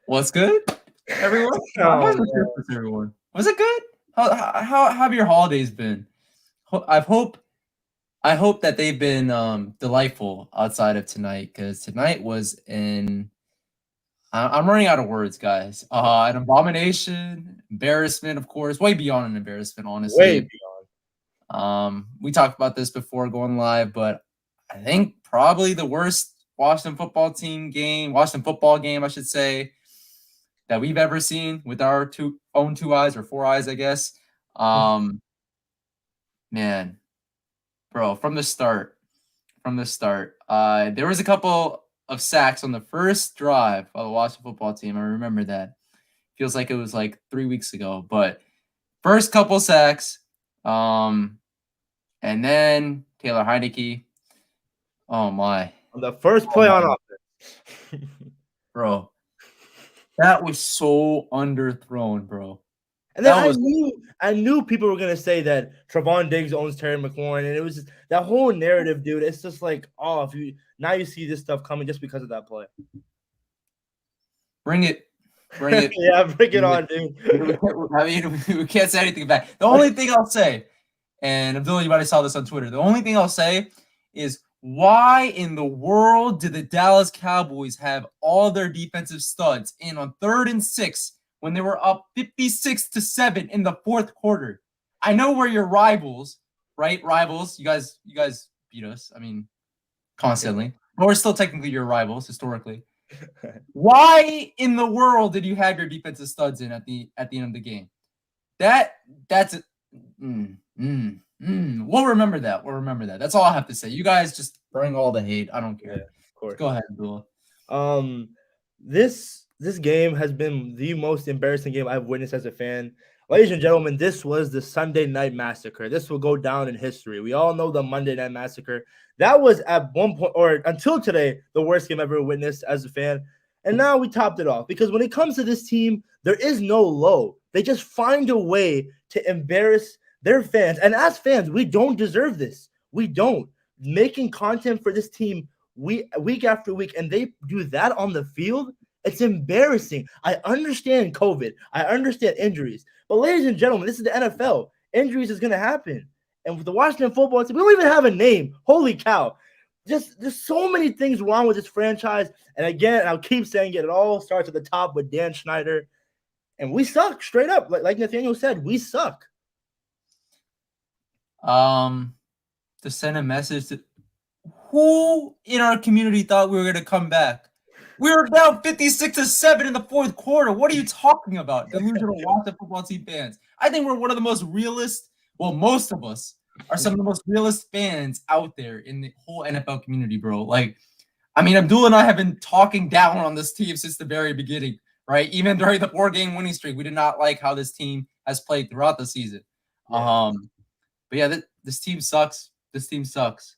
What's good, everyone? I Oh, wasn't sure if it's everyone. Was it good? How have your holidays been? I hope that they've been delightful outside of tonight because tonight was I'm running out of words, guys. An abomination, embarrassment, of course, way beyond an embarrassment, way honestly. beyond. We talked about this before going live, but I think probably the worst Washington football game, I should say, that we've ever seen with our own two eyes or four eyes, I guess. Um, man, bro, from the start, there was a couple of sacks on the first drive of the Washington football team. I remember that. Feels like it was like 3 weeks ago, but first couple sacks, um, and then Taylor Heineke. Oh my, On the first oh play on my, offense. bro, that was so underthrown, bro. And then That was I knew people were gonna say that Trevon Diggs owns Terry McLaurin, and it was just, that whole narrative, dude. It's just like, oh, if you now you see this stuff coming just because of that play. bring it, bring it. Yeah, bring it on, dude. We can't say anything back. The only thing I'll say, and Abdullah, you might have saw this on Twitter. The only thing I'll say is, why in the world did the Dallas Cowboys have all their defensive studs in on 3rd and 6 when they were up 56-7 in the fourth quarter? I know we're your rivals, right? Rivals. You guys beat us. I mean, constantly. But we're still technically your rivals historically. Why in the world did you have your defensive studs in at the end of the game? That's We'll remember that. We'll remember that. That's all I have to say. You guys just bring all the hate. I don't care. Yeah, of course. Go ahead, Abdullah. This game has been the most embarrassing game I've witnessed as a fan. Ladies and gentlemen, this was the Sunday Night Massacre. This will go down in history. We all know the Monday Night Massacre. That was at one point, or until today, the worst game I've ever witnessed as a fan. And now we topped it off because when it comes to this team, there is no low. They just find a way to embarrass their fans. And as fans, we don't deserve this. We don't. Making content for this team week after week, and they do that on the field. It's embarrassing. I understand COVID. I understand injuries. But ladies and gentlemen, this is the NFL. Injuries is going to happen. And with the Washington football team, we don't even have a name. Holy cow. Just there's so many things wrong with this franchise. And again, I'll keep saying it all starts at the top with Dan Schneider. And we suck straight up. Like Nathaniel said, we suck. To send a message to who in our community thought we were going to come back? We were down 56-7 in the fourth quarter. What are you talking about? Delusional Washington football team fans. I think we're one of the most realist. Well, most of us are some of the most realist fans out there in the whole NFL community, bro. Like, I mean, Abdullah and I have been talking down on this team since the very beginning, right? Even during the 4-game winning streak, we did not like how this team has played throughout the season. Yeah. But yeah, this team sucks. This team sucks.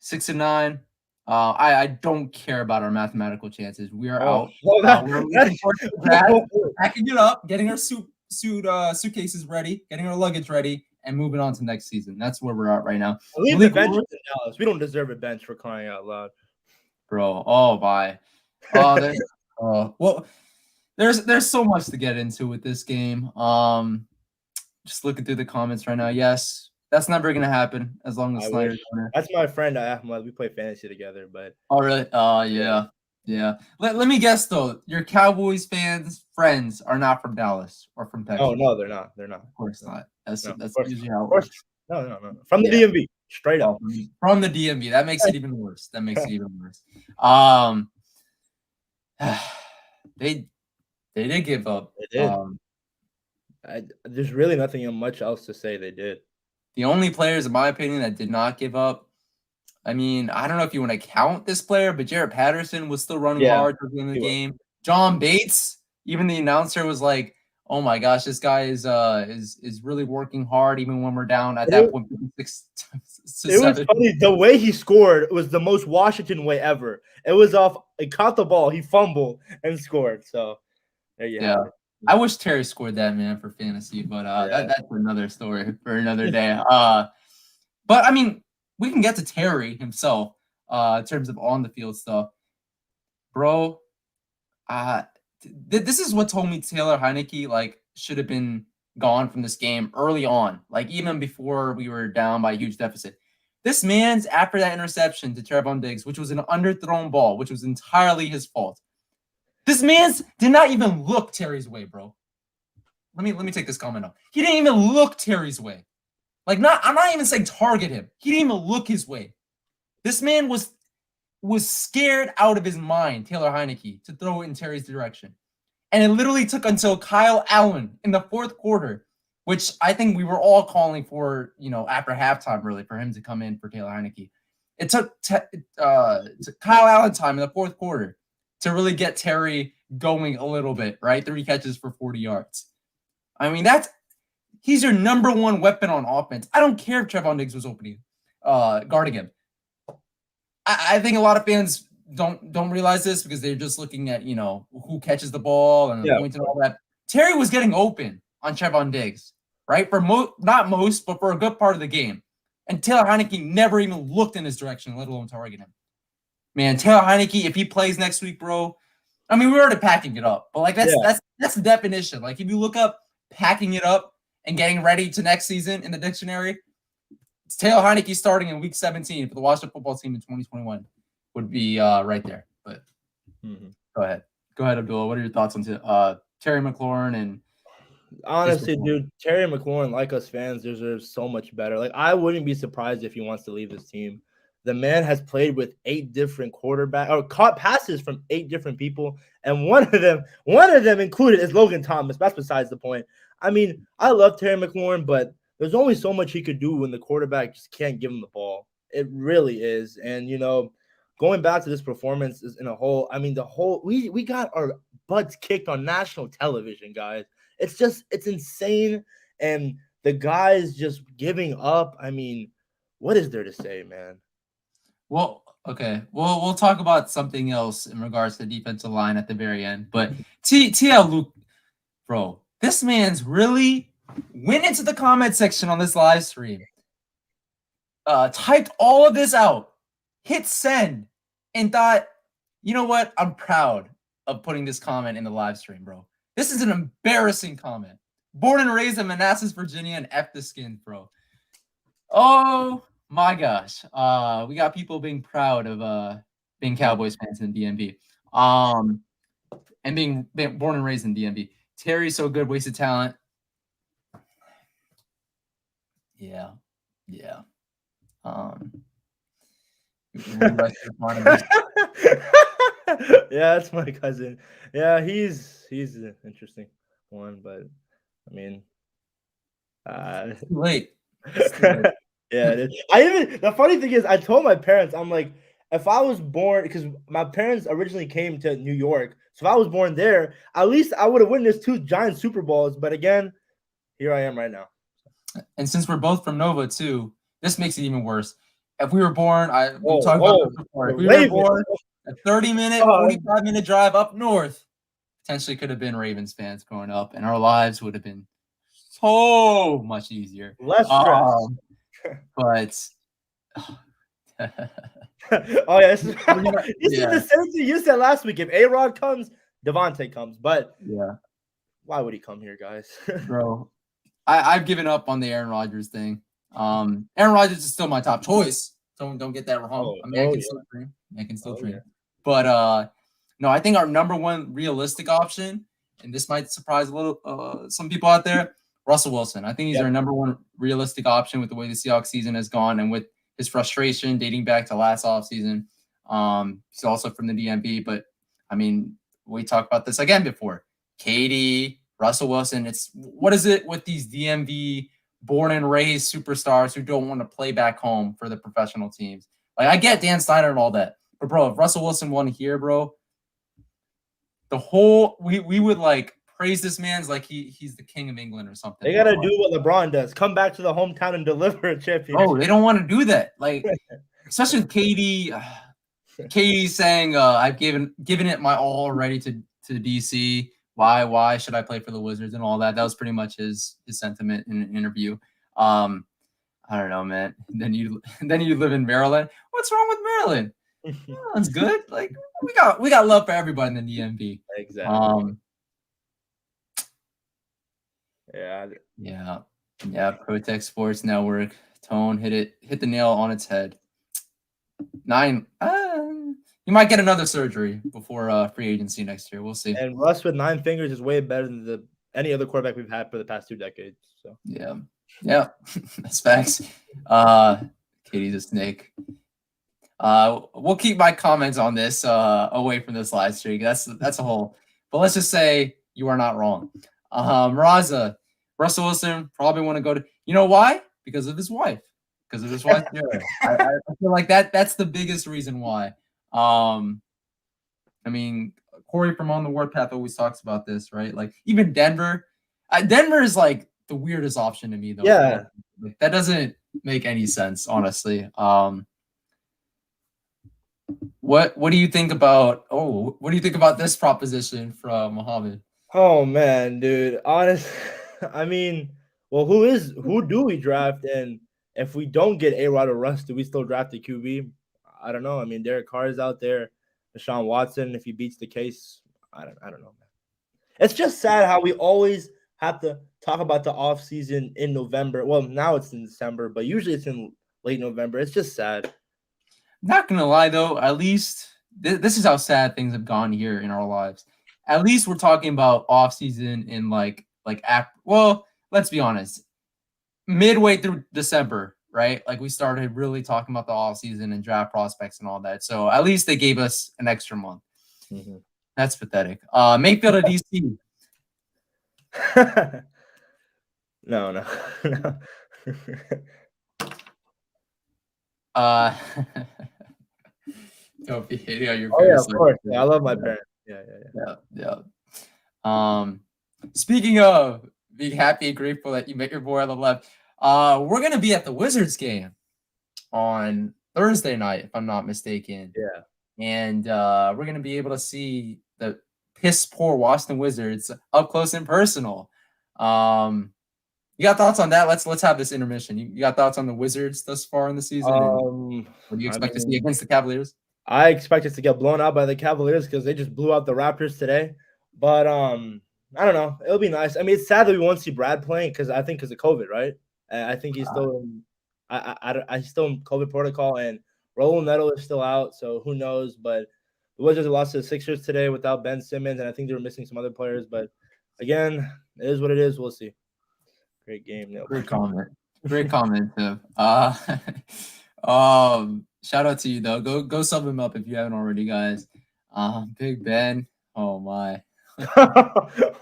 6-9. I don't care about our mathematical chances. We are out. Well, We're looking forward to that, packing it up, getting our suitcases ready, getting our luggage ready, and moving on to next season. That's where we're at right now. leave the bench in Dallas. We don't deserve a bench for crying out loud, bro. Oh bye. Well, there's so much to get into with this game. Just looking through the comments right now. Yes, that's never gonna happen as long as Snyder's owner. That's my friend Ahmad. We play fantasy together, but oh really? Yeah. Let me guess though. Your Cowboys friends are not from Dallas or from Texas. Oh no, they're not. They're not. Of course not. That's usually how it works. No. From the DMV, straight up. From the DMV. That makes it even worse. They did give up. They did. There's really nothing much else to say. They did. The only players, in my opinion, that did not give up. I mean, I don't know if you want to count this player, but Jared Patterson was still running hard towards the end of the game. John Bates, even the announcer was like, "Oh my gosh, this guy is really working hard, even when we're down at that point." 6-7. It was funny. The way he scored was the most Washington way ever. It was off. He caught the ball, he fumbled and scored. So there you have it. I wish Terry scored that, man, for fantasy, but that's another story for another day. But I mean, we can get to Terry himself in terms of on the field stuff, bro. this is what told me Taylor Heineke like should have been gone from this game early on, like even before we were down by a huge deficit. This man's after that interception to Trevon Diggs, which was an underthrown ball, which was entirely his fault. This man's did not even look Terry's way, bro. Let me take this comment off. He didn't even look Terry's way. I'm not even saying target him. He didn't even look his way. This man was scared out of his mind, Taylor Heineke, to throw it in Terry's direction. And it literally took until Kyle Allen in the fourth quarter, which I think we were all calling for, after halftime, really, for him to come in for Taylor Heineke. It took Kyle Allen time in the fourth quarter to really get Terry going a little bit, right? 3 catches for 40 yards. I mean, he's your number one weapon on offense. I don't care if Trevon Diggs was guarding him. I think a lot of fans don't realize this because they're just looking at, who catches the ball and the points and all that. Terry was getting open on Trevon Diggs, right? For not most, but for a good part of the game. And Taylor Heineke never even looked in his direction, let alone target him. Man, Taylor Heineke, if he plays next week, bro, I mean, we're already packing it up. But that's the definition. Like, if you look up packing it up and getting ready to next season in the dictionary, it's Taylor Heineke starting in week 17 for the Washington football team in 2021 would be right there. But Go ahead, Abdullah. What are your thoughts on Terry McLaurin? And honestly, dude, Terry McLaurin, like us fans, deserves so much better. Like, I wouldn't be surprised if he wants to leave this team. The man has played with 8 different quarterbacks, or caught passes from 8 different people, and one of them included is Logan Thomas. That's besides the point. I mean, I love Terry McLaurin, but there's only so much he could do when the quarterback just can't give him the ball. It really is. And, going back to this performance in a whole, I mean, we got our butts kicked on national television, guys. It's insane. And the guys just giving up. I mean, what is there to say, man? Well, okay. We'll talk about something else in regards to the defensive line at the very end. But TL Luke, bro, this man's really went into the comment section on this live stream, typed all of this out, hit send, and thought, you know what? I'm proud of putting this comment in the live stream, bro. This is an embarrassing comment. Born and raised in Manassas, Virginia, and F the skins, bro. Oh my gosh. We got people being proud of being Cowboys fans in DMV. And being born and raised in DMV. Terry's so good, wasted talent. Yeah. Yeah, that's my cousin. Yeah, he's an interesting one, but I mean, late. Yeah, the funny thing is, I told my parents, I'm like, if I was born, because my parents originally came to New York, so if I was born there, at least I would have witnessed 2 giant Super Bowls. But again, here I am right now. And since we're both from Nova too, this makes it even worse. If we were born, we'll talk about this before. If we were born a 30-minute, 45-minute drive up north, potentially could have been Ravens fans growing up, and our lives would have been so much easier. Less stress. But oh yeah, you said the same thing you said last week. If A-Rod comes, Devontae comes. But yeah, why would he come here, guys? Bro, I've given up on the Aaron Rodgers thing. Aaron Rodgers is still my top choice. Don't get that wrong. I can still dream. I can still dream. Yeah. But no, I think our number one realistic option, and this might surprise a little some people out there, Russell Wilson. I think he's our number one realistic option with the way the Seahawks season has gone and with his frustration dating back to last offseason. He's also from the DMV, but I mean, we talked about this again before. KD, Russell Wilson. What is it with these DMV born and raised superstars who don't want to play back home for the professional teams? Like, I get Dan Snyder and all that, but bro, if Russell Wilson won here, bro, we would like praise this man's like he's the king of England or something. They gotta do what LeBron does: come back to the hometown and deliver a championship. Oh, they don't want to do that. Like, especially with KD. KD saying, "I've given it my all already to DC. Why should I play for the Wizards and all that?" That was pretty much his sentiment in an interview. I don't know, man. Then you live in Maryland. What's wrong with Maryland? That's good. Like we got love for everybody in the DMV. Exactly. Yeah. Yeah. Protect Sports Network. Tone hit the nail on its head. 9. You might get another surgery before free agency next year. We'll see. And Russ with 9 fingers is way better than any other quarterback we've had for the past 2 decades. So yeah, that's facts. Katie's a snake. We'll keep my comments on this away from this live stream. That's a whole. But let's just say you are not wrong. Raza, Russell Wilson probably want to go to. You know why? Because of his wife. Because of his wife. I feel like that's the biggest reason why. I mean, Corey from On the Warpath always talks about this, right? Like even Denver. Denver is like the weirdest option to me, though. yeah. Like, that doesn't make any sense, honestly. What do you think about this proposition from Muhammad? Oh man, dude. Honest, I mean, well, who do we draft? And if we don't get A-Rod or Russ, do we still draft the QB? I don't know. I mean, Derek Carr is out there. Deshaun Watson, if he beats the case, I don't know, man. It's just sad how we always have to talk about the offseason in November. Well, now it's in December, but usually it's in late November. It's just sad. Not gonna lie though, at least this is how sad things have gone here in our lives. At least we're talking about off season in well, let's be honest, midway through December, right? Like we started really talking about the off season and draft prospects and all that. So at least they gave us an extra month. Mm-hmm. That's pathetic. Mayfield to DC. No. Don't be hating on your Oh yeah, parents. of course. Yeah, I love my parents. Yeah. Speaking of being happy and grateful that you met your boy on the left, we're gonna be at the Wizards game on Thursday night, if I'm not mistaken. Yeah. And we're gonna be able to see the piss poor Washington Wizards up close and personal. You got thoughts on that? Let's have this intermission. You got thoughts on the Wizards thus far in the season? What do you expect to see against the Cavaliers? I expect us to get blown out by the Cavaliers because they just blew out the Raptors today. But I don't know. It'll be nice. I mean, it's sad that we won't see Brad playing because of COVID, right? I think he's still in. He's still in COVID protocol, and Raul Neto is still out. So who knows? But the Wizards lost to the Sixers today without Ben Simmons, and I think they were missing some other players. But again, it is what it is. We'll see. Great game. No. Great comment. Great comment, Tim. Shout out to you though. Go sub him up if you haven't already, guys. Big Ben. Oh my.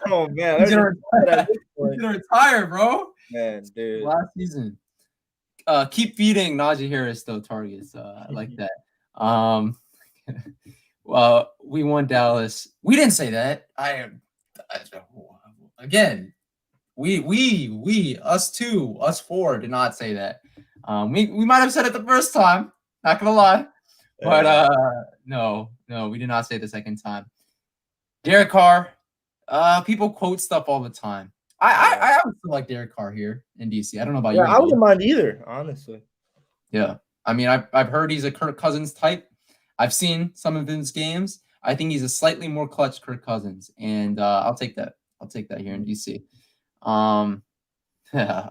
Oh man, he's gonna retire, bro. Man, dude. Last season. Keep feeding Najee Harris though targets. I like that. Well, we won Dallas. We didn't say that. Again. Us four did not say that. We might have said it the first time, not gonna lie. But no, we did not say it the second time. Derek Carr, people quote stuff all the time. I would still like Derek Carr here in DC. I don't know about you. I wouldn't mind either, honestly. Yeah. I mean, I've heard he's a Kirk Cousins type. I've seen some of his games. I think he's a slightly more clutch Kirk Cousins, and I'll take that. I'll take that here in DC. Yeah.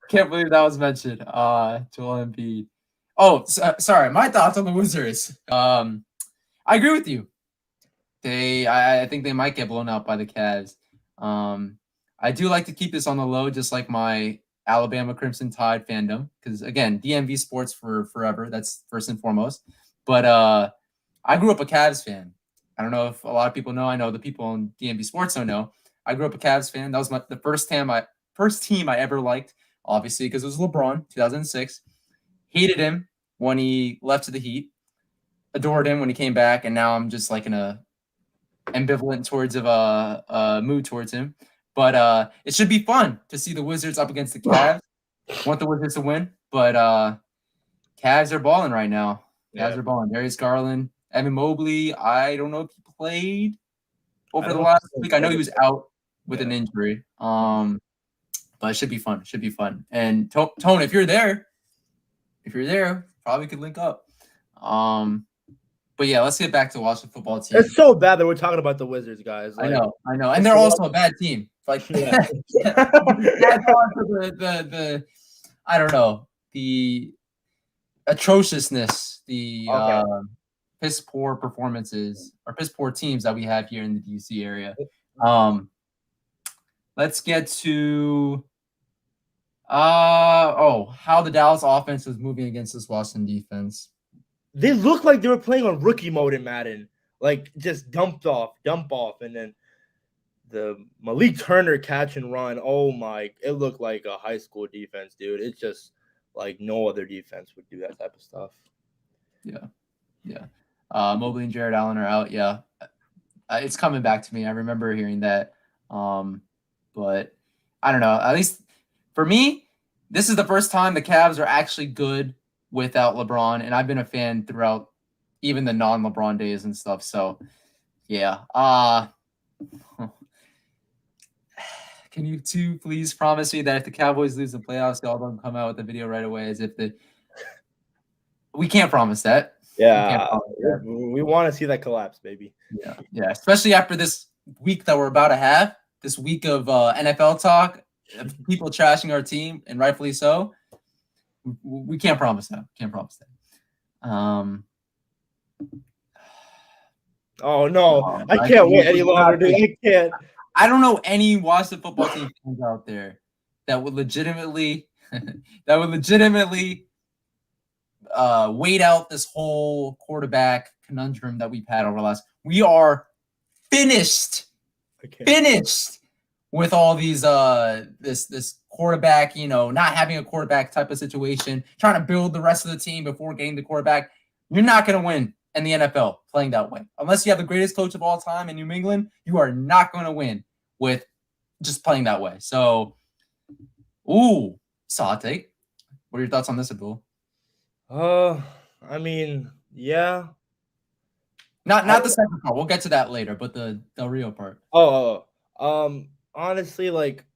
Can't believe that was mentioned. Joel Embiid. Oh, sorry. My thoughts on the Wizards. I agree with you. I think they might get blown out by the Cavs. I do like to keep this on the low, just like my Alabama Crimson Tide fandom, because again, DMV sports for forever. That's first and foremost. But I grew up a Cavs fan. I don't know if a lot of people know. I know the people on DMV Sports don't know. I grew up a Cavs fan. That was the first team I ever liked, obviously, because it was LeBron, 2006. Hated him when he left to the Heat. Adored him when he came back, and now I'm just like in a ambivalent towards of a mood towards him. But it should be fun to see the Wizards up against the Cavs. Want the Wizards to win, but Cavs are balling right now. Cavs are balling. Darius Garland. Evan Mobley, I don't know if he played over the last week. I know he was out with an injury. But it should be fun. And Tone, if you're there, if you're there, probably could link up. But yeah, let's get back to watch the football team. It's so bad that we're talking about the Wizards, guys. I Like, know, and they're also a bad team. Like, Yeah. the I don't know, the atrociousness, the Okay. piss poor performances or piss poor teams that we have here in the DC area. Let's get to how the Dallas offense was moving against this Washington defense. They looked like they were playing on rookie mode in Madden, like just dump off, and then the Malik Turner catch and run. Oh my! It looked like a high school defense, dude. It's just like no other defense would do that type of stuff. Yeah. Mobley and Jared Allen are out. Yeah, it's coming back to me. I remember hearing that. But I don't know. At least for me, this is the first time the Cavs are actually good without LeBron, and I've been a fan throughout even the non-LeBron days and stuff. So, yeah. Can you two please promise me that if the Cowboys lose the playoffs, y'all don't come out with the video right away as if we can't promise that. Yeah, we want to see that collapse, baby. Yeah. Especially after this week that we're about to have, this week of NFL talk, people trashing our team, and rightfully so. We can't promise that. Oh no, I can't wait any longer, dude. I can't. I don't know any Washington football team fans out there that would legitimately wait out this whole quarterback conundrum that we've had over the last. We are finished with all these this quarterback, not having a quarterback type of situation, trying to build the rest of the team before getting the quarterback. You're not going to win in the NFL playing that way. Unless you have the greatest coach of all time in New England, you are not going to win with just playing that way. So, hot take. What are your thoughts on this, Abdul? I mean, yeah. Not the second part. We'll get to that later, but the Del Rio part. Honestly, like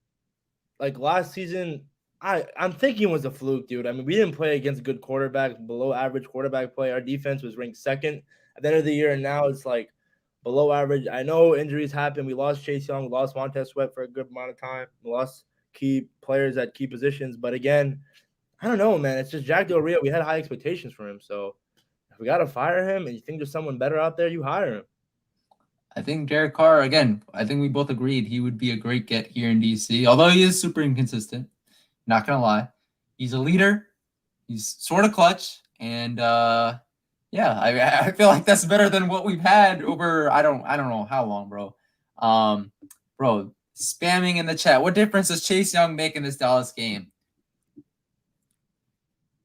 last season, I'm thinking it was a fluke, dude. I mean, we didn't play against good quarterbacks, below average quarterback play. Our defense was ranked second at the end of the year, and now it's like below average. I know injuries happen. We lost Chase Young, we lost Montez Sweat for a good amount of time, we lost key players at key positions. But again, I don't know, man. It's just Jack Del Rio. We had high expectations for him, so if we got to fire him and you think there's someone better out there, you hire him. I think Derek Carr, again, I think we both agreed he would be a great get here in DC, although he is super inconsistent. Not going to lie. He's a leader. He's sort of clutch. And, I feel like that's better than what we've had over, I don't know how long, bro. Bro, spamming in the chat. What difference does Chase Young make in this Dallas game?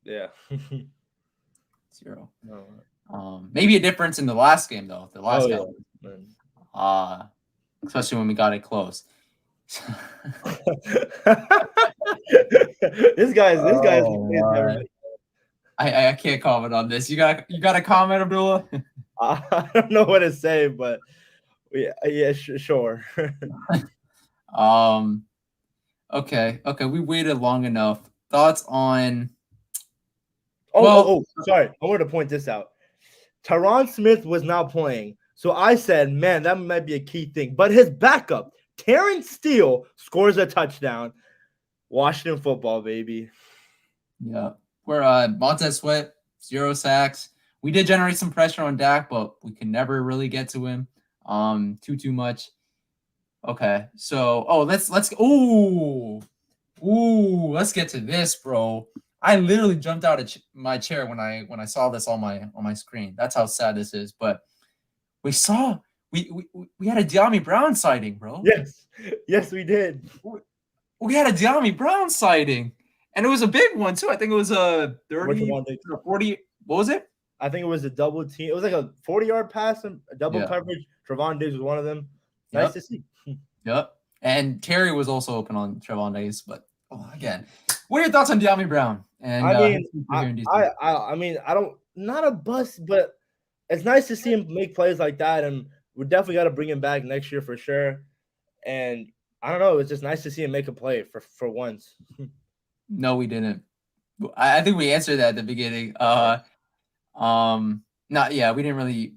Yeah. 0. No. Maybe a difference in the last game, though. The last game. Yeah. Especially when we got it close. This guy's I can't comment on this. You got a comment, Abdullah? I don't know what to say, but yeah, sure. Okay. We waited long enough. Thoughts on? Sorry. I wanted to point this out. Tyron Smith was not playing, so I said, man, that might be a key thing. But his backup, Terrence Steele, scores a touchdown. Washington football, baby. Yeah. We're Montez Sweat, 0 sacks. We did generate some pressure on Dak, but we can never really get to him. Too much. Okay. So, let's get to this, bro. I literally jumped out of my chair when I saw this on my screen. That's how sad this is. But we saw we had a De'Ami Brown sighting, bro. Yes, we did. We had a De'Ami Brown sighting, and it was a big one too. I think it was a 30 or 40. What was it? I think it was a double team. It was like a 40-yard pass and a double coverage. Trevon Diggs was one of them. Nice to see. Yep. And Terry was also open on Trevon Diggs, but again, what are your thoughts on De'Ami Brown? And I mean, not a bust, but it's nice to see him make plays like that, and we definitely got to bring him back next year for sure. And I don't know, it's just nice to see him make a play for once. No, we didn't. I think we answered that at the beginning. Not yeah, we didn't really.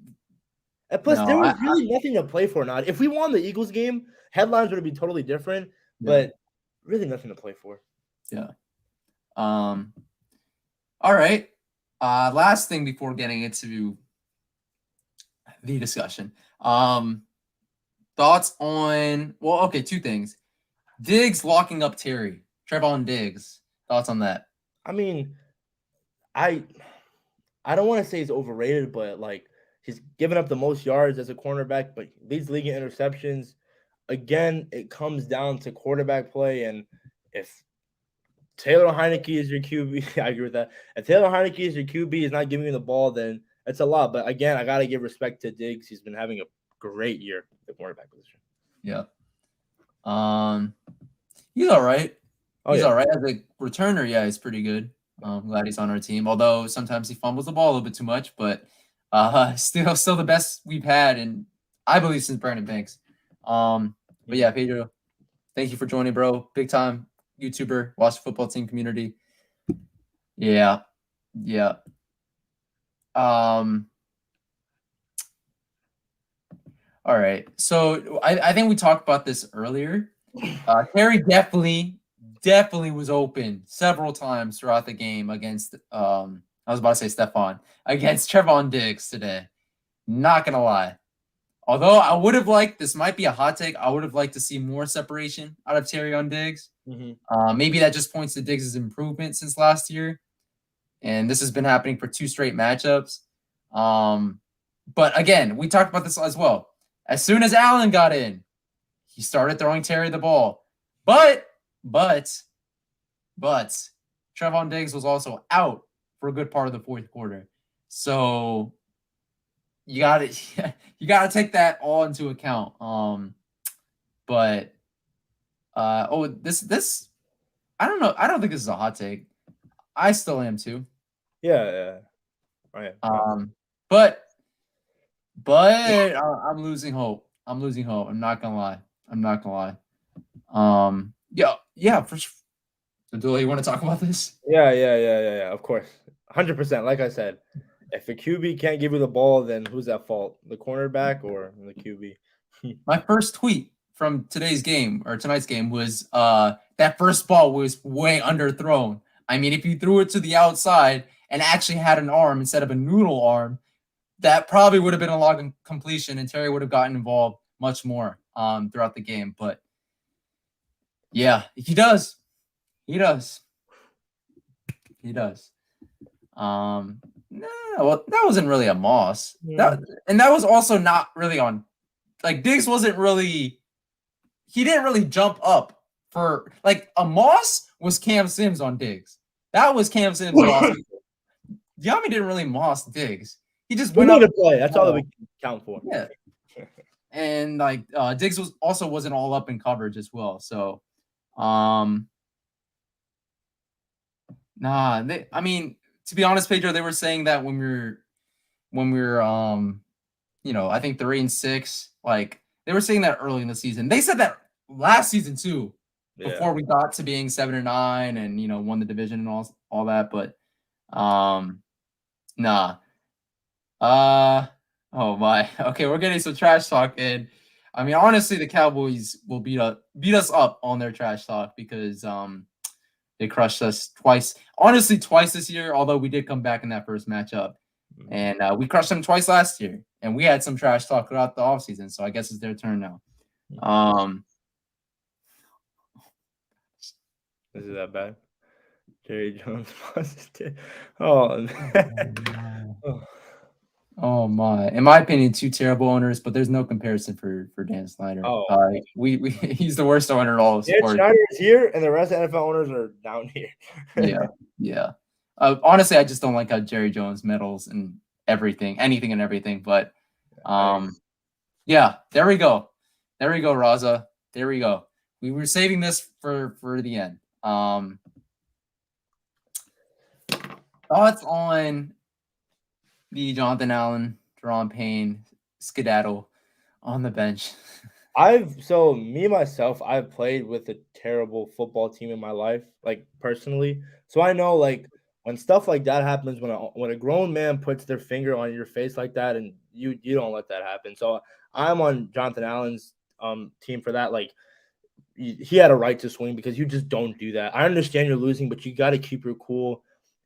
And plus, No, there was really nothing to play for. Not if we won the Eagles game, headlines would be totally different. yeah, But really nothing to play for. yeah. All right. Last thing before getting into the discussion. Thoughts on okay, two things. Diggs locking up Terry. Trevon Diggs. Thoughts on that? I mean, I don't want to say he's overrated, but like he's given up the most yards as a cornerback, but leads league in interceptions. Again, it comes down to quarterback play, and if Taylor Heineke is your QB, I agree with that. If Taylor Heineke is your QB, is not giving you the ball, then it's a lot. But again, I gotta give respect to Diggs. He's been having a great year at the cornerback position. Yeah. He's all right. Oh, He's yeah. all right as a returner. Yeah, he's pretty good. I'm glad he's on our team. Although sometimes he fumbles the ball a little bit too much, but still the best we've had, and I believe since Brandon Banks. But yeah, Pedro, thank you for joining, bro. Big time YouTuber, watch the football team community. Yeah, yeah. All right. So I think we talked about this earlier. Terry definitely was open several times throughout the game against I was about to say Stephon against Trevon Diggs today. Not gonna lie. Although I would have liked, this might be a hot take, I would have liked to see more separation out of Terry on Diggs. Maybe that just points to Diggs' improvement since last year. And this has been happening for 2 straight matchups. But again, we talked about this as well. As soon as Allen got in, he started throwing Terry the ball. But Trevon Diggs was also out for a good part of the fourth quarter. So you gotta take that all into account. This I don't know. I don't think this is a hot take. I still am too. Yeah. Right. But I'm losing hope. I'm not gonna lie. Yeah. For sure. So, Dula, you want to talk about this? Yeah. Of course, 100%. Like I said, if a QB can't give you the ball, then who's at fault? The cornerback or the QB? My first tweet from tonight's game was that first ball was way underthrown. I mean, if you threw it to the outside and actually had an arm instead of a noodle arm, that probably would have been a long completion, and Terry would have gotten involved much more throughout the game. But yeah, he does. No, well, that wasn't really a Moss. Yeah. That was also not really on. Like Diggs wasn't really. He didn't really jump up for like a Moss was Cam Sims on Diggs. That was Cam Sims. Yami didn't really Moss Diggs. He just We went need up. to play. That's all that we can count for. Yeah. And like Diggs wasn't all up in coverage as well. So I mean, to be honest, Pedro, they were saying that when we were I think 3-6, like they were saying that early in the season. They said that last season too, before we got to being 7-9 and won the division and all that. But nah. Oh my. Okay, we're getting some trash talk, and I mean honestly, the Cowboys will beat us up on their trash talk because they crushed us twice. Honestly, twice this year, although we did come back in that first matchup. And we crushed them twice last year. And we had some trash talk throughout the offseason. So I guess it's their turn now. Is it that bad? Jerry Jones positive. Oh, oh my. In my opinion, 2 terrible owners, but there's no comparison for Dan Snyder. Oh. He's the worst owner in all of sports. Schneider is here, and the rest of NFL owners are down here. Yeah. Honestly, I just don't like how Jerry Jones meddles in everything, anything and everything. But yeah, there we go, Raza. There we go. We were saving this for the end. Thoughts on the Jonathan Allen, Deron Payne skedaddle on the bench? Me myself, I've played with a terrible football team in my life, like personally. So I know like when stuff like that happens, when a grown man puts their finger on your face like that, and you don't let that happen. So I'm on Jonathan Allen's team for that. Like he had a right to swing because you just don't do that. I understand you're losing, but you got to keep your cool.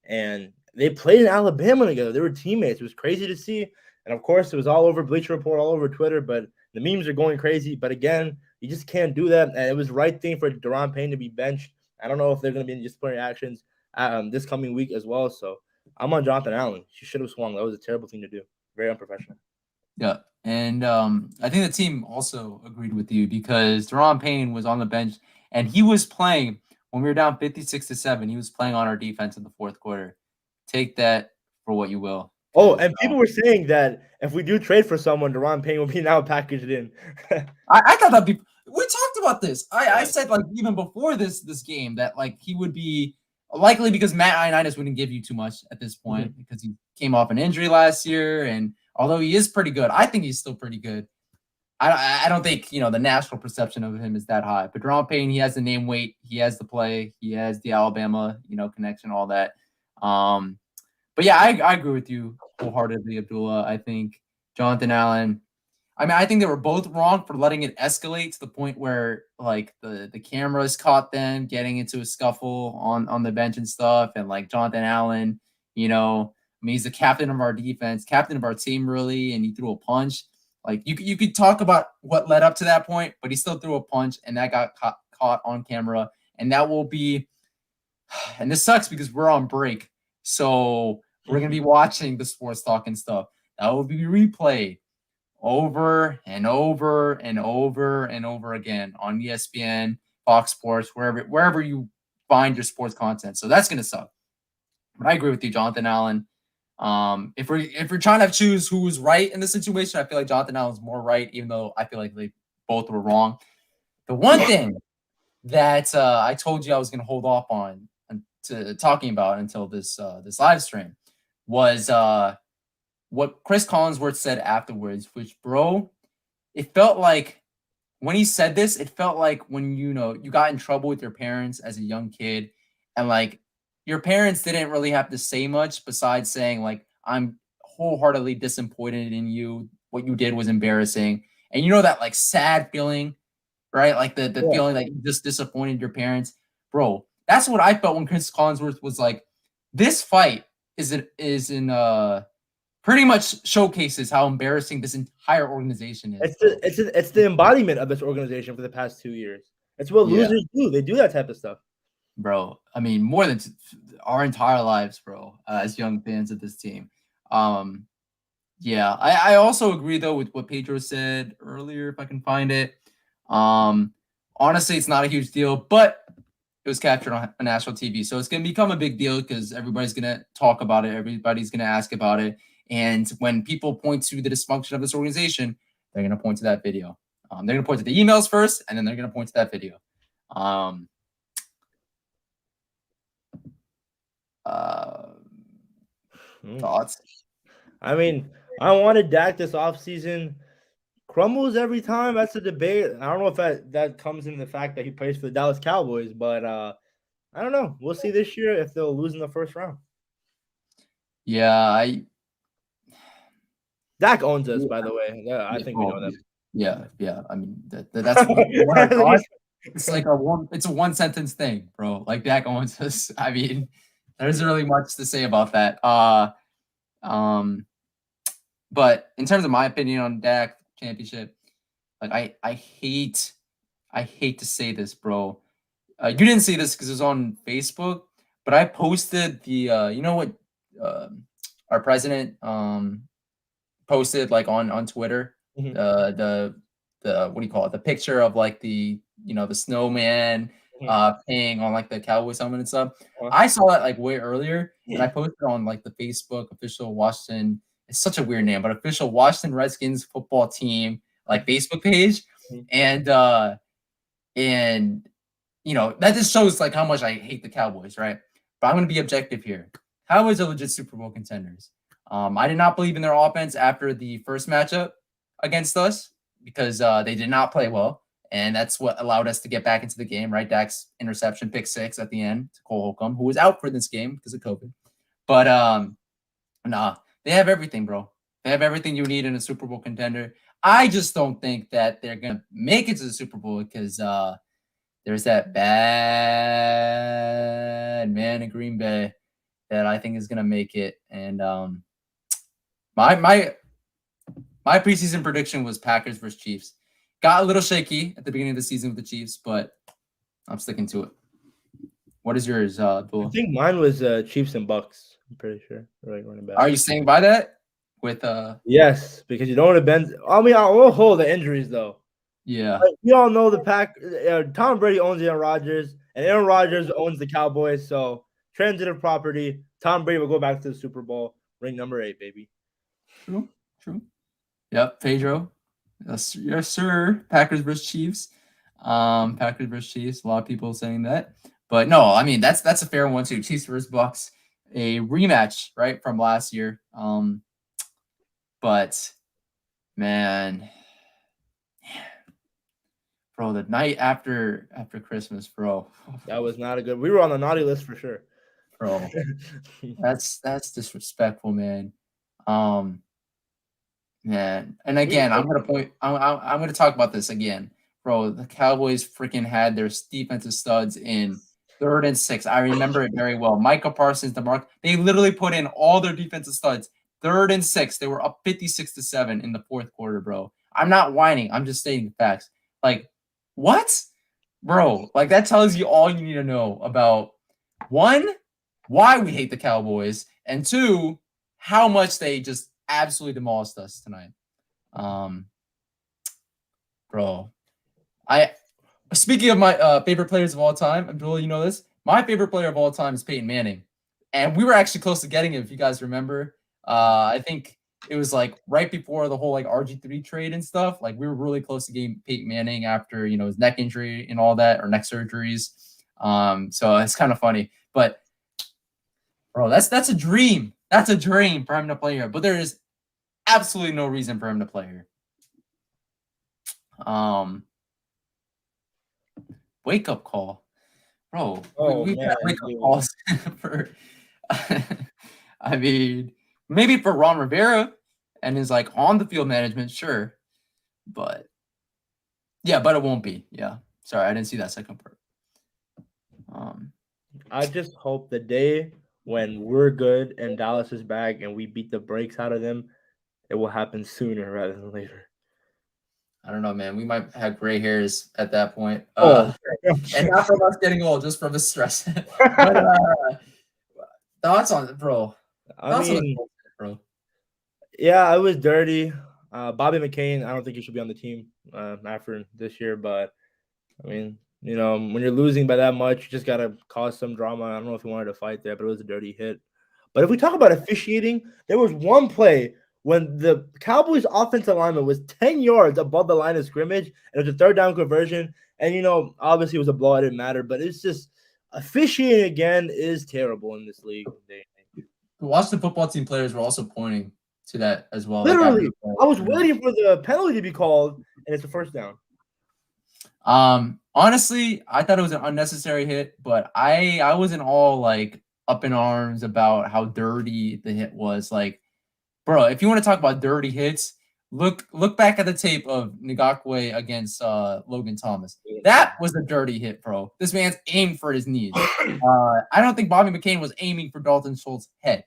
And they played in Alabama together. They were teammates. It was crazy to see. And of course, it was all over Bleacher Report, all over Twitter. But the memes are going crazy. But again, you just can't do that. And it was the right thing for Deron Payne to be benched. I don't know if they're going to be in disciplinary actions this coming week as well. So I'm on Jonathan Allen. She should have swung. That was a terrible thing to do. Very unprofessional. Yeah. And I think the team also agreed with you because Deron Payne was on the bench and he was playing when we were down 56-7. He was playing on our defense in the fourth quarter. Take that for what you will. Oh, and people were saying that if we do trade for someone, Deron Payne will be now packaged in. I thought that'd be. We talked about this. I said like even before this game that like he would be likely because Matt Ioannidis wouldn't give you too much at this point because he came off an injury last year, and although he is pretty good, I think he's still pretty good. I don't think the national perception of him is that high. But Deron Payne, he has the name weight, he has the play, he has the Alabama connection, all that. But yeah, I agree with you wholeheartedly, Abdullah. I think Jonathan Allen. I mean, I think they were both wrong for letting it escalate to the point where like the cameras caught them getting into a scuffle on the bench and stuff. And like Jonathan Allen, I mean, he's the captain of our defense, captain of our team, really, and he threw a punch. Like you could talk about what led up to that point, but he still threw a punch, and that got caught on camera, and that will be. And this sucks because we're on break, so we're gonna be watching the sports talk and stuff. That will be replayed over and over and over and over again on ESPN, Fox Sports, wherever you find your sports content. So that's gonna suck. But I agree with you, Jonathan Allen. If we're trying to choose who's right in this situation, I feel like Jonathan Allen's more right, even though I feel like they both were wrong. The one thing that I told you I was gonna hold off on to talking about until this live stream was what Chris Collinsworth said afterwards, which, bro, it felt like when he said this, it felt like when you got in trouble with your parents as a young kid, and like your parents didn't really have to say much besides saying like, I'm wholeheartedly disappointed in you. What you did was embarrassing. And that like sad feeling, right? Like the feeling that you just disappointed your parents. Bro, that's what I felt when Chris Collinsworth was like, this fight is pretty much showcases how embarrassing this entire organization is. It's the embodiment of this organization for the past 2 years. It's what losers do. They do that type of stuff. Bro, I mean, more than our entire lives, bro, as young fans of this team. Yeah, I also agree, though, with what Pedro said earlier, if I can find it. Honestly, it's not a huge deal, but it was captured on national TV. So it's going to become a big deal because everybody's going to talk about it. Everybody's going to ask about it. And when people point to the dysfunction of this organization, they're going to point to that video. They're going to point to the emails first, and then they're going to point to that video. Thoughts? I mean, I wanted Dak this offseason. Crumbles every time. That's a debate. I don't know if that comes in the fact that he plays for the Dallas Cowboys, but I don't know. We'll see this year if they'll lose in the first round. Yeah, Dak owns us, by the way. Yeah, I think we know that. Yeah. I mean, that's one of thoughts. It's like it's a one sentence thing, bro. Like Dak owns us. I mean, there isn't really much to say about that. But in terms of my opinion on Dak championship, like I hate to say this, bro. You didn't see this because it was on Facebook, but I posted the what our president posted like on Twitter, the what do you call it, the picture of like the the snowman paying on like the Cowboys helmet and stuff. I saw that like way earlier, and I posted on like the Facebook official Washington. It's such a weird name, but official Washington Redskins football team like Facebook page, and that just shows like how much I hate the Cowboys, right? But I'm gonna be objective here. Cowboys are legit Super Bowl contenders. I did not believe in their offense after the first matchup against us. because they did not play well, and that's what allowed us to get back into the game, right? Dak's interception, pick 6 at the end to Cole Holcomb, who was out for this game because of COVID. But nah, they have everything, bro. They have everything you need in a Super Bowl contender. I just don't think that they're gonna make it to the Super Bowl because there's that bad man in Green Bay that I think is gonna make it. And my preseason prediction was Packers versus Chiefs. Got a little shaky at the beginning of the season with the Chiefs, but I'm sticking to it. What is yours, Bull? I think mine was Chiefs and Bucks. I'm pretty sure. Right, running back. Are you staying by that? With Yes, because you don't want to bend. I mean, I will hold the injuries though. Yeah. Like, we all know the Pack. Tom Brady owns Aaron Rodgers, and Aaron Rodgers owns the Cowboys. So transitive property. Tom Brady will go back to the Super Bowl, ring number 8, baby. True. Yep, Pedro. Yes, sir. Packers versus Chiefs. Packers versus Chiefs. A lot of people saying that, but no, I mean that's a fair one too. Chiefs versus Bucks, a rematch, right, from last year. But man, bro, the night after Christmas, bro. That was not a good. We were on the naughty list for sure, bro. That's disrespectful, man. Man, and again, I'm gonna talk about this again, bro. The Cowboys freaking had their defensive studs in 3rd and 6. I remember it very well. Micah Parsons, they literally put in all their defensive studs. 3rd and 6. They were up 56-7 in the 4th quarter, bro. I'm not whining. I'm just stating the facts. Like, what, bro? Like that tells you all you need to know about 1, why we hate the Cowboys, and 2, how much they just absolutely demolished us tonight. Bro, speaking of my favorite players of all time, Abdul, you know this. My favorite player of all time is Peyton Manning, and we were actually close to getting it if you guys remember. I think it was like right before the whole like RG3 trade and stuff. Like we were really close to getting Peyton Manning after his neck injury and all that, or neck surgeries. So it's kind of funny, but bro, that's a dream. That's a dream for him to play here, but there is absolutely no reason for him to play here. Wake up call, bro. We've got wake up calls for. I mean, maybe for Ron Rivera and his like on the field management, sure, but yeah, but it won't be. Yeah, sorry, I didn't see that second part. I just hope the day when we're good and Dallas is back and we beat the brakes out of them, it will happen sooner rather than later. I don't know, man. We might have gray hairs at that point. And not from us getting old, just from the stress. But thoughts on it, bro? Bro. Yeah, it was dirty. Bobby McCain, I don't think he should be on the team after this year, but I mean, when you're losing by that much, you just got to cause some drama. I don't know if he wanted to fight there, but it was a dirty hit. But if we talk about officiating, there was one play when the Cowboys offensive lineman was 10 yards above the line of scrimmage, and it was a 3rd down conversion. And, obviously it was a blow. It didn't matter, but it's just officiating again is terrible in this league. The Washington football team players were also pointing to that as well. Literally, I was waiting for the penalty to be called, and it's a 1st down. Honestly, I thought it was an unnecessary hit, but I wasn't all like up in arms about how dirty the hit was. Like, bro, if you want to talk about dirty hits, look back at the tape of Ngakoue against Logan Thomas. That was a dirty hit, bro. This man's aimed for his knees. I don't think Bobby McCain was aiming for Dalton Schultz's head.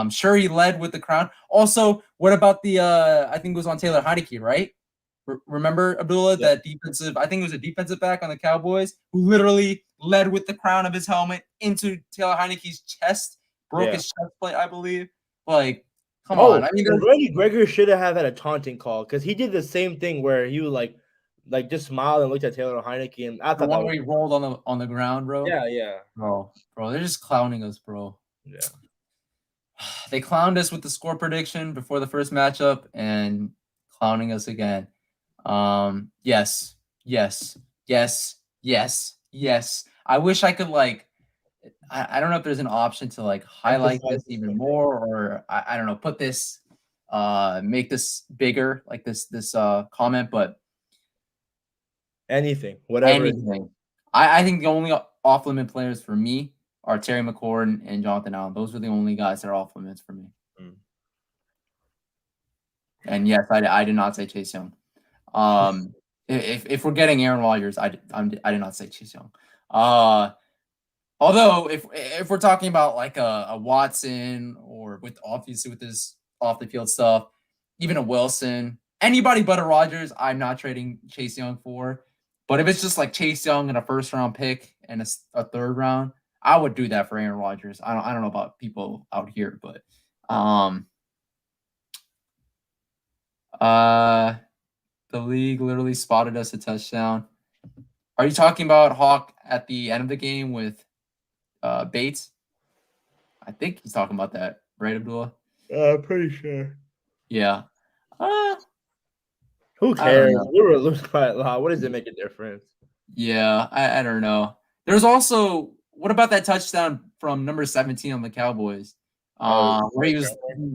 Sure, he led with the crown. Also, what about the I think it was on Taylor Heinicke, right? Remember, Abdullah, that defensive, I think it was a defensive back on the Cowboys who literally led with the crown of his helmet into Taylor Heinicke's chest, broke his chest plate, I believe. Like, come on. I mean, Randy Gregory should have had a taunting call because he did the same thing where he would like just smiled and looked at Taylor Heinicke, and I thought that where he rolled on the ground, bro. Yeah. Bro, they're just clowning us, bro. Yeah. They clowned us with the score prediction before the first matchup and clowning us again. Yes. I wish I could I don't know if there's an option to like highlight this even more, or I don't know, put this make this bigger, like this comment, but Anything, whatever. anything. I think the only off limit players for me are Terry McLaurin and Jonathan Allen. Those are the only guys that are off limits for me. Mm. And yes, I did not say Chase Young. If we're getting Aaron Rodgers, I did not say Chase Young. Although if we're talking about like a Watson or with obviously with this off the field stuff, even a Wilson, anybody but a Rodgers, I'm not trading Chase Young for. But if it's just like Chase Young and a first round pick and a third round, I would do that for Aaron Rodgers. I don't know about people out here, but the league literally spotted us a touchdown. Are you talking about Hawk at the end of the game with Bates? I think he's talking about that, right, Abdullah? Pretty sure. Yeah. Who cares? We were losing by a lot. What does it make a difference? Yeah, I don't know. There's also what about that touchdown from number 17 on the Cowboys? Where he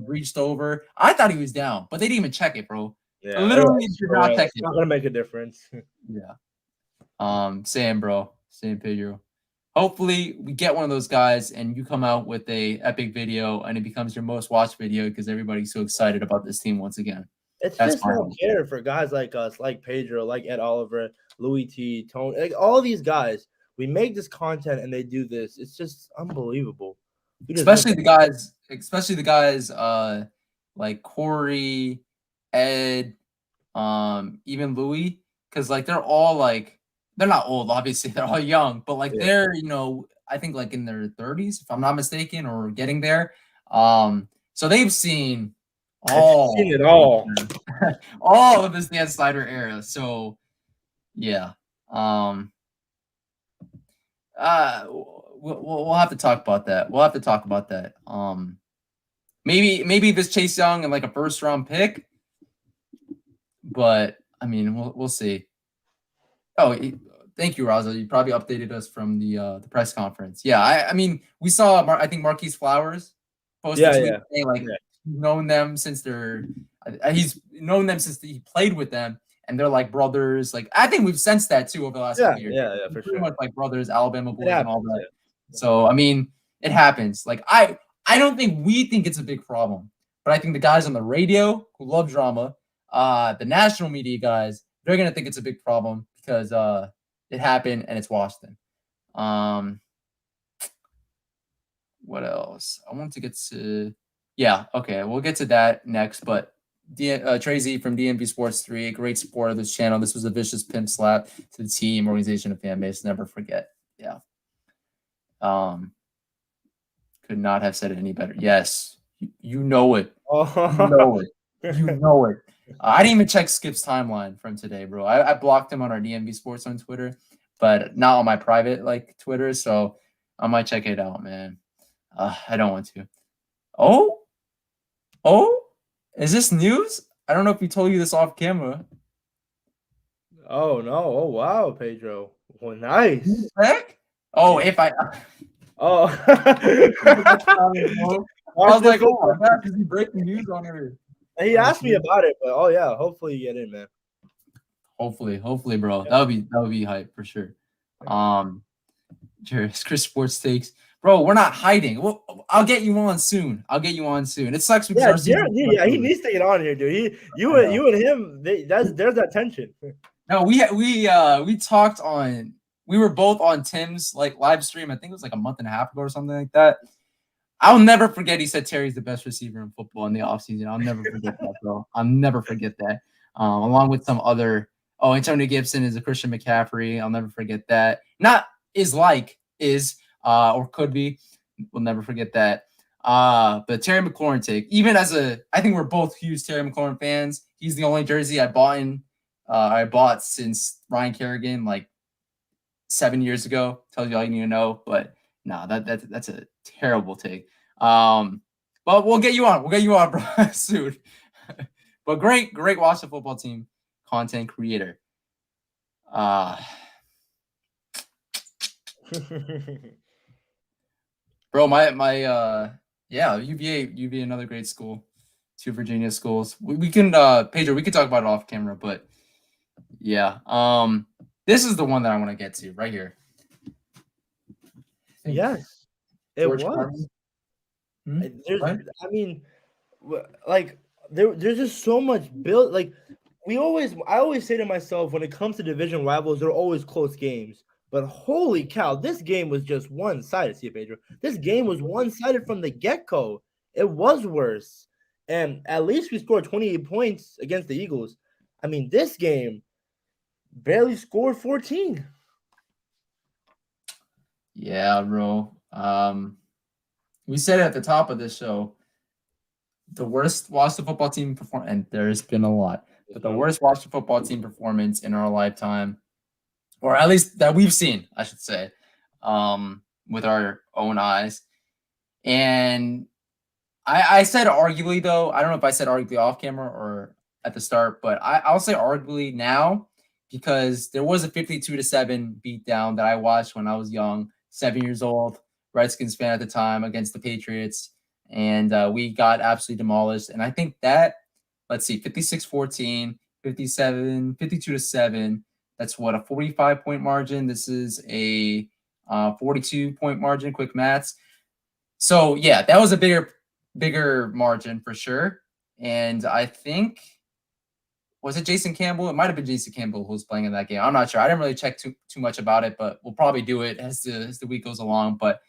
reached over. I thought he was down, but they didn't even check it, bro. Yeah, literally did not check it. It's not gonna make a difference. Yeah. Same, bro. Same, Pedro. Hopefully, we get one of those guys, and you come out with a epic video, and it becomes your most watched video because everybody's so excited about this team once again. It's just not fair for guys like us, like Pedro, like Ed Oliver, Louis T, Tony, like all these guys. We make this content and they do this. It's just unbelievable. Especially the guys, like Corey, Ed, even Louis, because like they're all like they're not old, obviously they're all young, but like they're I think like in their 30s, if I'm not mistaken, or getting there. So they've seen it all. all of this Dan Snyder era. So yeah. We'll have to talk about that. Maybe this Chase Young and like a first round pick, but I mean we'll see. Oh, thank you, Raza. You probably updated us from the press conference. Yeah, I mean we saw I think Marquise Flowers posted saying he's known them since he played with them. And they're like brothers. Like I think we've sensed that too over the last couple years. Yeah, for sure. Much like brothers, Alabama boys, and all that. Yeah. So I mean, it happens. Like I don't think we think it's a big problem, but I think the guys on the radio who love drama, the national media guys, they're gonna think it's a big problem because it happened and it's Washington. What else? I want to get to. Yeah, okay, we'll get to that next, but. Tracy from DMV Sports 3, a great support of this channel. This was a vicious pimp slap to the team, organization, and fan base. Never forget. Yeah. Could not have said it any better. Yes. You know it. You know it. You know it. I didn't even check Skip's timeline from today, bro. I blocked him on our DMV Sports on Twitter, but not on my private like Twitter. So I might check it out, man. I don't want to. Oh. Is this news? I don't know if he told you this off camera. Oh no! Oh wow, Pedro. Well, nice. Heck? Oh, if I. Oh. I was like, oh my God, is he breaking news on her? He asked me about it, but oh yeah, hopefully you get in, man. Hopefully, bro. Yeah. That would be hype for sure. Chris Sports Takes. Bro, we're not hiding. Well, I'll get you on soon. It sucks because he needs to get on here, dude. You and him, there's that tension. No, we talked on. We were both on Tim's like live stream. I think it was like a month and a half ago or something like that. I'll never forget. He said Terry's the best receiver in football in the offseason. I'll never forget that, bro. I'll never forget that. Along with some other. Oh, Antonio Gibson is a Christian McCaffrey. I'll never forget that. Not or could be. We'll never forget that. But Terry McLaurin take. Even I think we're both huge Terry McLaurin fans. He's the only jersey I bought since Ryan Kerrigan, like 7 years ago. Tells you all you need to know. But no, that's a terrible take. But we'll get you on. Bro, soon. But great watch the football team content creator. Bro, my UVA another great school. two Virginia schools. We can Pedro, we could talk about it off camera, but yeah. This is the one that I want to get to right here. I think Yes, it George was. Carlin. Hmm? There's, Right? I mean, like there's just so much built. Like I always say to myself, when it comes to division rivals, they're always close games. But holy cow, this game was just one sided. See, Pedro, this game was one sided from the get go. It was worse, and at least we scored 28 points against the Eagles. I mean, this game barely scored 14. Yeah, bro. We said it at the top of this show. The worst Washington football team performance, and there's been a lot, but the worst Washington football team performance in our lifetime, or at least that we've seen, I should say, with our own eyes. And I said arguably, though. I don't know if I said arguably off camera or at the start, but I'll say arguably now because there was a 52-7 beatdown that I watched when I was young, 7 years old, Redskins fan at the time against the Patriots. And we got absolutely demolished. And I think that, let's see, 56-14, 57, 52-7. That's what, a 45-point margin. This is a 42-point margin, quick maths. So, yeah, that was a bigger margin for sure. And I think, was it Jason Campbell? It might have been Jason Campbell who was playing in that game. I'm not sure. I didn't really check too much about it, but we'll probably do it as the week goes along. But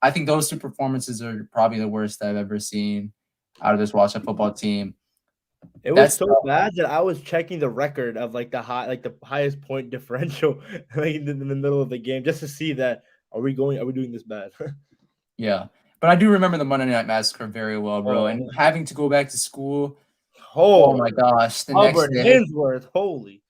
I think those two performances are probably the worst I've ever seen out of this Washington football team. It was so bad that I was checking the record of the highest point differential in the middle of the game just to see that are we doing this bad? Yeah. But I do remember the Monday Night Massacre very well, bro. And having to go back to school. Oh my gosh. The next day. Hainsworth, holy.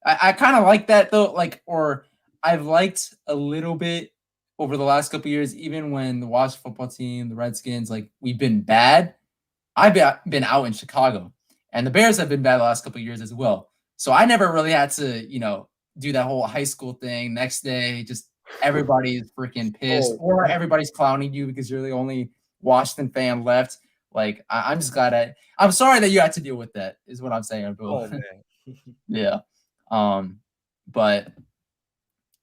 I kind of like that though, or I've liked a little bit over the last couple of years, even when the Washington football team, the Redskins, we've been bad. I've been out in Chicago, and the Bears have been bad the last couple of years as well. So I never really had to, do that whole high school thing. Next day, just everybody's freaking pissed, or everybody's clowning you because you're the only Washington fan left. I'm just glad I'm sorry that you had to deal with that, is what I'm saying, bro. Oh, man. Yeah. But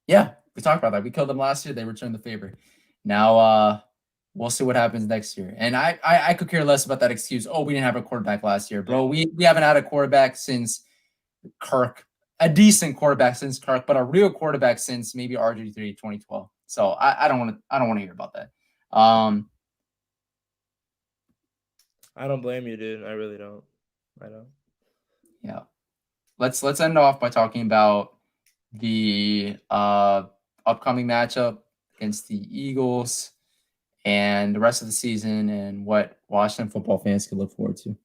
yeah, we talked about that. We killed them last year. They returned the favor. Now, we'll see what happens next year. And I could care less about that excuse. Oh, we didn't have a quarterback last year, bro. We haven't had a quarterback since Kirk, a decent quarterback since Kirk, but a real quarterback since maybe RG3 2012. So I don't want to hear about that. I don't blame you, dude. I really don't. I don't. Yeah. Let's end off by talking about the upcoming matchup against the Eagles and the rest of the season and what Washington football fans can look forward to.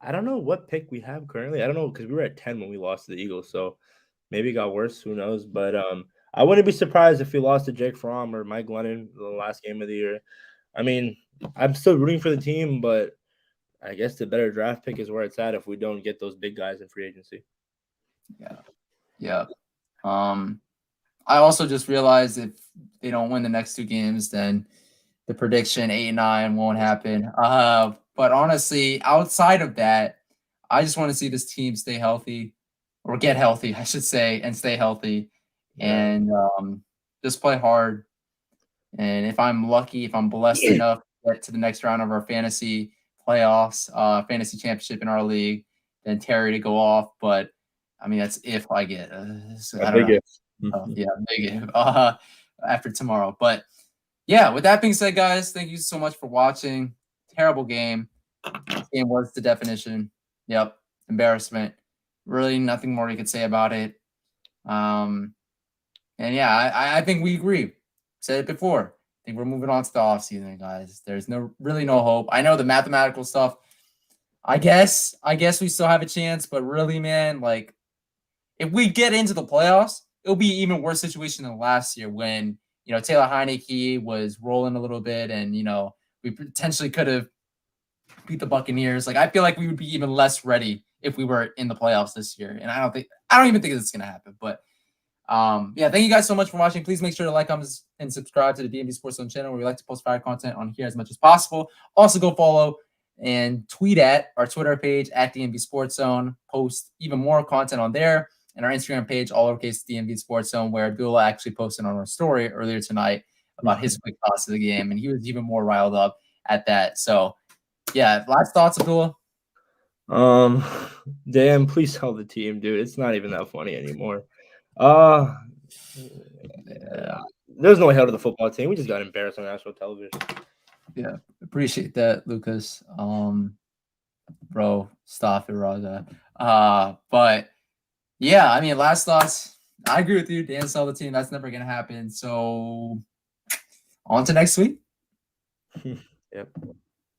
I don't know what pick we have currently. I don't know because we were at 10 when we lost to the Eagles, so maybe it got worse. Who knows? But I wouldn't be surprised if we lost to Jake Fromm or Mike Glennon the last game of the year. I mean, I'm still rooting for the team, but I guess the better draft pick is where it's at if we don't get those big guys in free agency. Yeah. I also just realized if they don't win the next two games, then the prediction 8-9 won't happen. But honestly, outside of that, I just want to see this team stay healthy, or get healthy, I should say, and stay healthy, and just play hard. And if I'm lucky, if I'm blessed enough to get to the next round of our fantasy playoffs, fantasy championship in our league, then Terry to go off. But I mean, that's if I get. I don't know. Big if. After tomorrow, but. Yeah, with that being said, guys, thank you so much for watching. Terrible game. Game was the definition. Yep, embarrassment. Really nothing more you could say about it. And yeah, I think we agree. Said it before. I think we're moving on to the offseason, guys. There's really no hope. I know the mathematical stuff. I guess we still have a chance, but really, man, if we get into the playoffs, it'll be an even worse situation than last year when Taylor Heineke was rolling a little bit, and we potentially could have beat the Buccaneers. I feel like we would be even less ready if we were in the playoffs this year. And I don't even think it's gonna happen. But yeah, thank you guys so much for watching. Please make sure to like, comment, and subscribe to the DMV Sports Zone channel, where we like to post fire content on here as much as possible. Also, go follow and tweet at our Twitter page at DMV Sports Zone. Post even more content on there, and our Instagram page, all lowercase DMV Sports Zone, where Abdullah actually posted on our story earlier tonight about his quick thoughts of the game, and he was even more riled up at that. So, yeah, last thoughts, Abdullah? Dan, please tell the team, dude. It's not even that funny anymore. There's no hell to the football team. We just got embarrassed on national television. Yeah, appreciate that, Lucas. Bro, stop it, Raja. But yeah, I mean, last thoughts. I agree with you. Dan sell the team. That's never gonna happen. So on to next week. Yep.